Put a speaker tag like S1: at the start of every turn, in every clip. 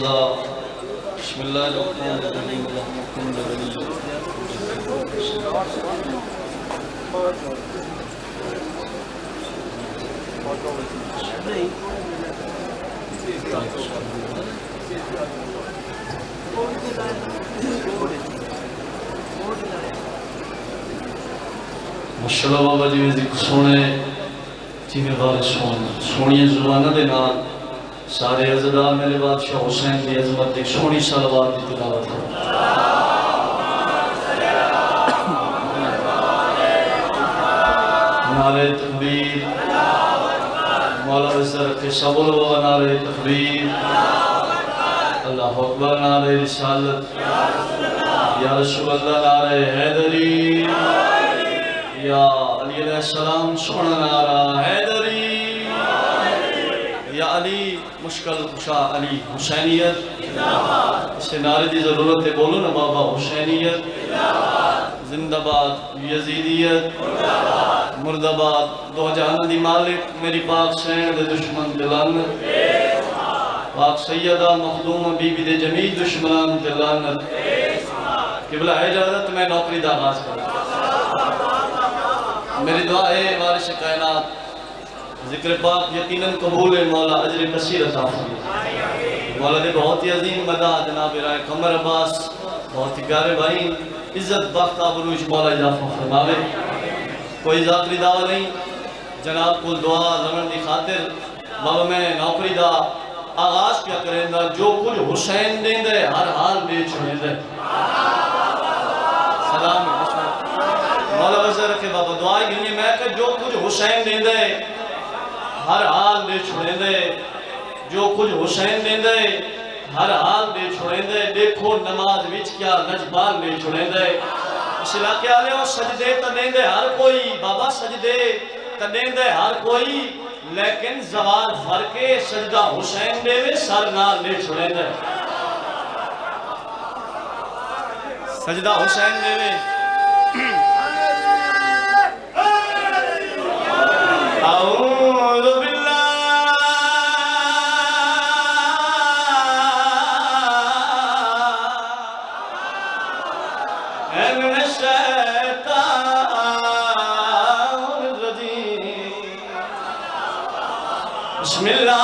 S1: الله. بسم الله الرحمن الرحيم. الحمد لله. ماشاءاللہ بابا جی ذکر سونے جی غالب سونی زبانہ دے نال سارے عزدار میرے بادشاہ حسین دی عظمت ایک سونی صلوات دی تلاوت ہے. نعرہ تکبیر مولا وزر کے صبر و نعرہ تکبیر اللہ اکبر نعرہ رسالت یا رسول اللہ نعرہ حیدری یا علی علیہ السلام سونا نعرہ حیدری یا علی مشکل خوشا علی حسینیت اسے نعرے دی ضرورت ہے بولو نا بابا حسینیت زندہ باد یزیدیت مرد آباد دو جہان دی مالک میری پاک سین دے دشمن دلانت پاک سیدہ مخدوم بی بی دے جمیل دشمنان دلانت قبلہ اجازت میں نوکری دا آغاز کرتا میری دعا ہے وارث کائنات ذکر پاک یقیناً قبول ہے مولا اجر کثیر عطا فرمائے. مولا دے بہت ہی عظیم مدہ جناب رائے قمر عباس بہت ہی پیارے بھائی عزت بخت آبروش مولا اضافہ فرماوے. کوئی ذاتری دعویٰ نہیں جناب کو دعا زمن دی خاطر بابا میں نوکری دا آغاز کیا کریں دا جو کچھ حسین دیں دے ہر حال دے چھوڑیں دے سلام مولا وزر رکھے بابا دعائی گھنی میں کہ جو کچھ حسین دیں دے ہر حال دے چھوڑیں دے جو کچھ حسین دیں دے ہر حال دے چھوڑیں دے دیکھو نماز وچ کیا نجبال دے چھوڑیں دے اس علاقے آلے ہو سجدے تا دیں دے ہر کوئی بابا سجدے تا دیں دے ہر کوئی لیکن زوال فرقے سجدہ حسین دے وے سر نال دے چھوڑیں دے سجدہ حسین دے وے اعوذ باللہ من الشیطان الرجیم بسم اللہ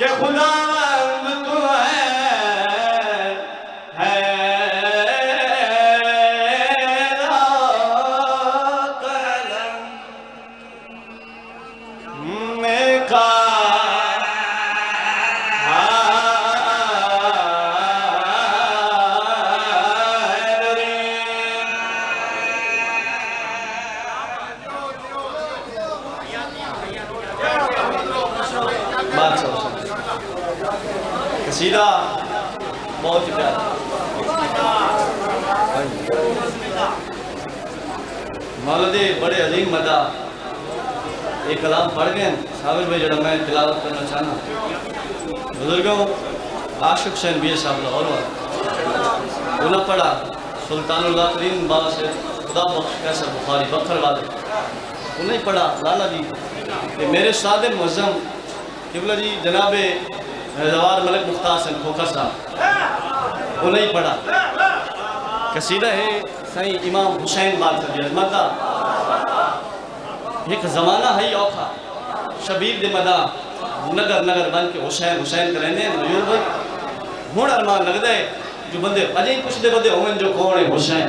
S1: کہ خداوند تو ہے قصیدہ بہت ہی پیارا مولدے بڑے عظیم مدہ ایک کلام پڑھ گئے صابر بھائی جڑا میں تلاوت کرنا چاہنا بزرگوں عاشق حسین بی صاحب لاہور والا انہوں پڑھا سلطان اللہ ترین بابا سے خدا بخش کیسر بخاری بکھر والے انہیں پڑھا لالا جی کہ میرے استاد معظم قبلہ جی جناب زوار ملک مختار سن کھوکھر صاحب انہیں پڑھا قصیدہ ہے سائیں امام حسین بات کر دیا مدہ ایک زمانہ ہے اوکھا شبیر دے مدہ نگر نگر بن کے حسین حسین کریں دے مجھول بھائی ہون ارمان لگ دے جو بندے اجیں کچھ دے بندے ہوئیں جو کون ہے حسین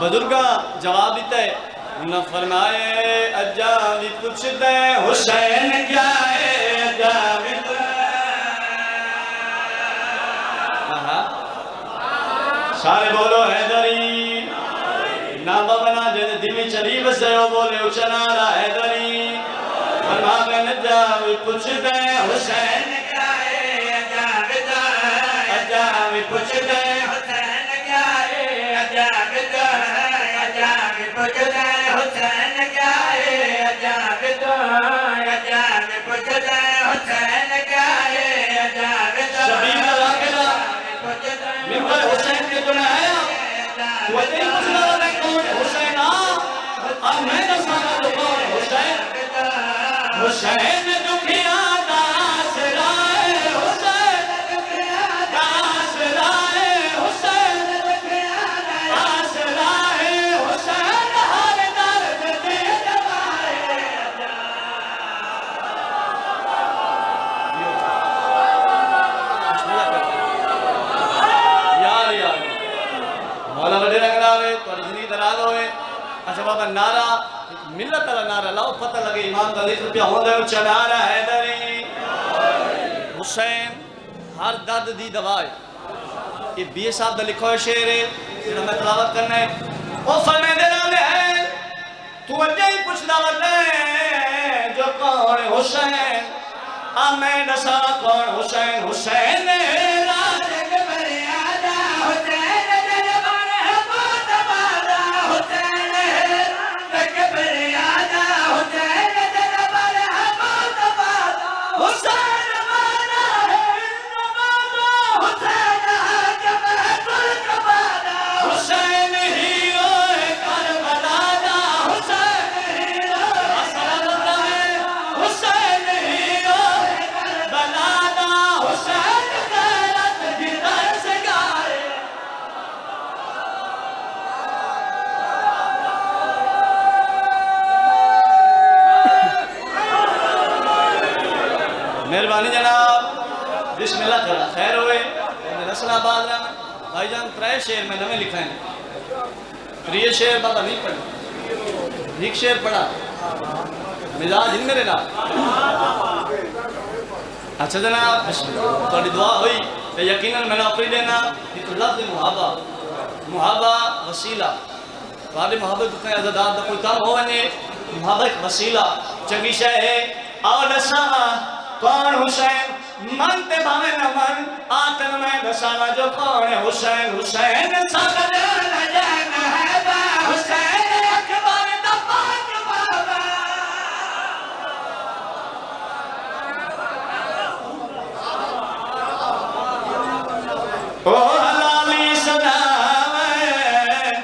S1: بزرگاں جواب دیتا ہے نہ فرمائے اجاوی کچھ دے حسین کیا ہے اجاوی سارے بولو حیدری نابا بنا جن دیمی چلی بسے ہو بولے اچھنارا حیدری فرما میں نجاوی کچھ دے حسین کیا ہے اجاوی کچھ دے حسین کیا ہے اجاوی کچھ دے حسین کیا ہے اجاوی کچھ دے حسین کیا ہے اجاوی شبیر اللہ کے لئے ممبر حسین کے دنیا آیا وہ دن کچھ نہ رہے کون حسین اب میں نہ سانا تو کون حسین حسین دکھیا داس رائے حسین داس رائے حسین داس رائے حسین ہر درد دے دوائے مولا بڑے رنگ راوے تو جنی دراز ہوئے اچھا بابا نعرہ ملت اللہ نعرہ لاؤ پتہ لگے امام دلیس روپیہ ہوں دے اچھا نعرہ حیدری حسین ہر درد دی دوائے یہ بی صاحب دا لکھو ہے شعر ہے جنہوں میں تلاوت کرنا ہے وہ فرمے دے رہے ہیں تو اجھے ہی پوچھ دعوت ہے جو کون حسین میں نسا کون حسین حسین راج کے مریادہ حسین مہربانی جناب بسم اللہ کرا خیر ہوئے رسل آباد رہا میں بھائی جان ترائے شعر میں نمیں لکھائیں پریہ شعر بابا نہیں پڑھا ایک شعر پڑھا مزاج ان میرے نام اچھا جناب بسم اللہ توڑی دعا ہوئی کہ یقیناً میں نے اپنی دینا یہ تو لفظ محابہ وسیلہ بعد محبت اتنے عزداد دا کوئی کام ہو گئے محبت وسیلہ چنگی شہ ہے اور نسامہ کون حسین من تے بھامے نہ من آتن میں دسانا جو کون ہے حسین حسین ساکر لجن ہے با حسین اکبر دفاق بابا او حلالی سلام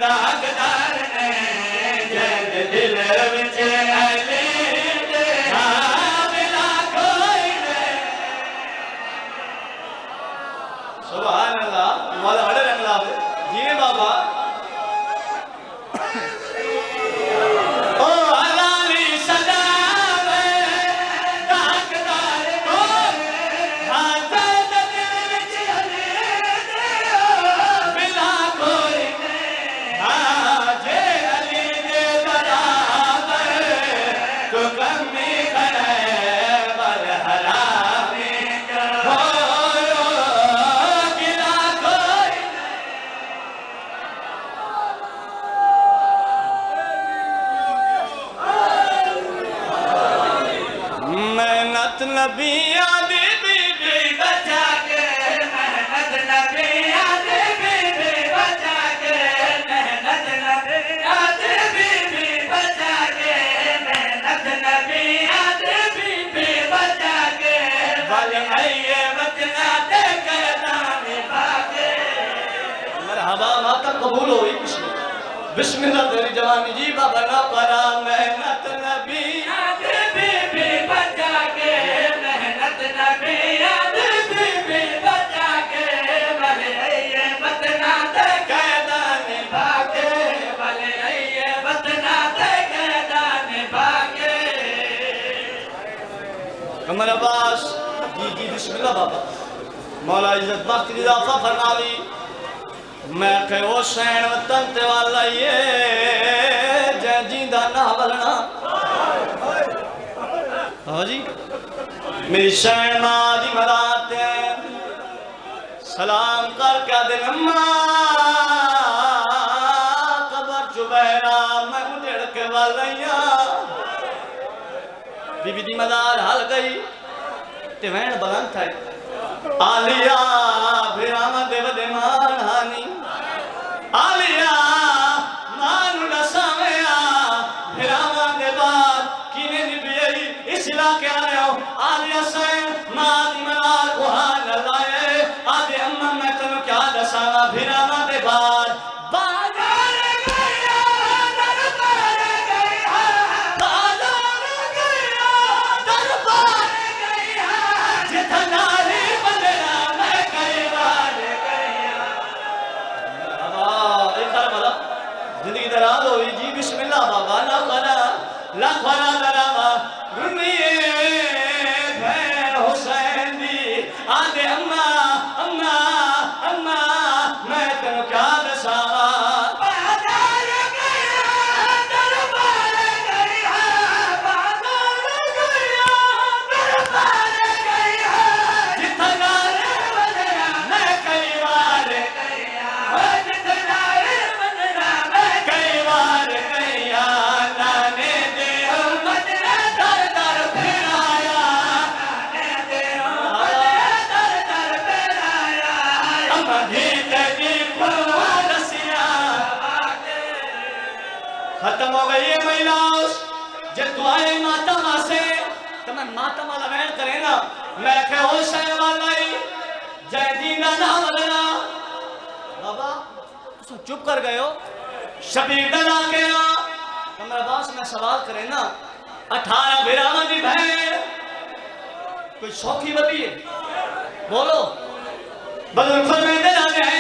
S1: داغدار نے جد دل وچ علی سبحان اللہ مولا بڑے رنگ لاب جینے بابا محنت نبیاں دی بی بی بچا کے محنت نبیاں دی بی بی بچا کے محنت نبیاں دی بی بی بچا کے محنت نبیاں دی بی بی بچا کے بھلے آئیے وطنہ تے قیدان بھاگے مرحبا ماتم قبول ہوئی بسم اللہ تیری جوانی جی بابا نہ پرا محنت نبیاں دی بی بی بچا کے محنت نبیاں دی بی بی بچا کے بھلے آئیے وطنہ تے قیدان بھاگے بھلے آئیے وطنہ تے قیدان بھاگے عمر عباس جی جی بسم اللہ بابا مولا عزت بخت اضافہ فرماوی میں کہ حسین وطن تے والا یہ جے جیندہ نہ ولنا ہاں جی میری شین ماں دی مداتے سلام کر کے دن اماں قبر چبیرہ میں اجڑ کے والیا بی بی دی مدار حل گئی تے وین بلند تھا آلیا بھیرامہ دے ودے مانانی آلیا مانو نسامیا بھیرامہ دے بعد کینے نبیئی اس علاقے آنے ہو آلیا سین مادی منار کوہان لائے آدھے امم میں تنو کیا دسانا بھیرامہ دے بعد بازار گیا دربار گیا بازار گیا دربار گیا جتناری بندرہ میں کریوار گیا ایک خار بلا زندگی دراد ہوئی جی بسم اللہ بابا لاکھ والا دراما رمیے بھین حسین دی آدھے اماں اماں اماں میں تنو کیا دساوا بازار گیا دربار گیا بازار گیا دربار گیا جتنارے بندرہ میں کریوار گیا جتنارے بندرہ میں کریوار گیا نانے دے امت نے در در پھرایا نانے دے امت نے در در پھرایا اماں گھیتے کی پھلوہ رسیاں ختم ہو گئی ہے مہیلاؤس جب دعائیں ماتم آسے تو میں ماتم والا وین کریں نا میں کہ حسین والائی جائے دینا نہ ولنا بابا تو چپ کر گئے ہو شبیر دلا کے نا ہمارے باس میں سوال کریں نا 18 بھیرامہ دی بہن کوئی شوقی بتی ہے بولو بدل فرمے دلا گئے